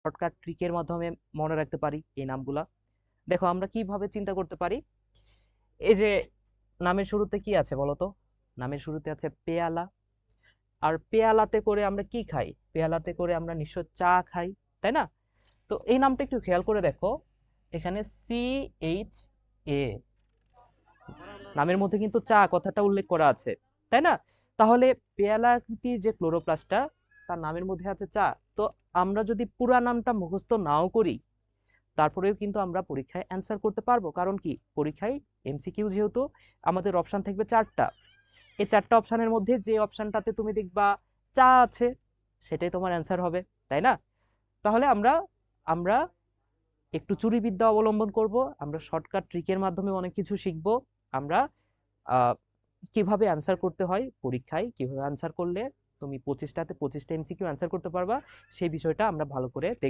Shortcut ট্রিকের মাধ্যমে মনে রাখতে পারি এই নামগুলা। দেখো আমরা কিভাবে চিন্তা করতে পারি। এই যে নামের শুরুতে কি আছে বলতো? নামের শুরুতে আছে পেয়ালা। আর পেয়ালাতে করে আমরা কি খাই? পেয়ালাতে করে আমরা নিশ্চয় চা খাই, তাই না? তো এই নামটা একটু খেয়াল করে দেখো, এখানে CHA, নামের মধ্যে কিন্তু চা কথাটা উল্লেখ করা আছে, তাই না? তাহলে পেয়ালা আকৃতির যে ক্লোরোপ্লাস্টটা, তার নামের মধ্যে আছে চা। তো আমরা যদি পুরা নামটা মুখস্থ নাও করি, তারপরেও কিন্তু আমরা পরীক্ষায় অ্যান্সার করতে পারবো। কারণ কি, পরীক্ষায় MCQ যেহেতু, আমাদের অপশন থাকবে 4টা। এই 4টা অপশনের মধ্যে যে অপশনটাতে তুমি দেখবা চা আছে, সেটাই তোমার অ্যান্সার হবে, তাই না? তাহলে আমরা আমরা একটু চুরিবিদ্যা অবলম্বন করব, আমরা শর্টকাট ট্রিকের মাধ্যমে অনেক কিছু শিখব। আমরা আহ, কিভাবে অ্যান্সার করতে হয় পরীক্ষায়, কিভাবে অ্যান্সার করলে তুমি 25টাতে 25টা MCQ অ্যান্সার করতে পারবা, সেই বিষয়টা আমরা ভালো করে দেখব।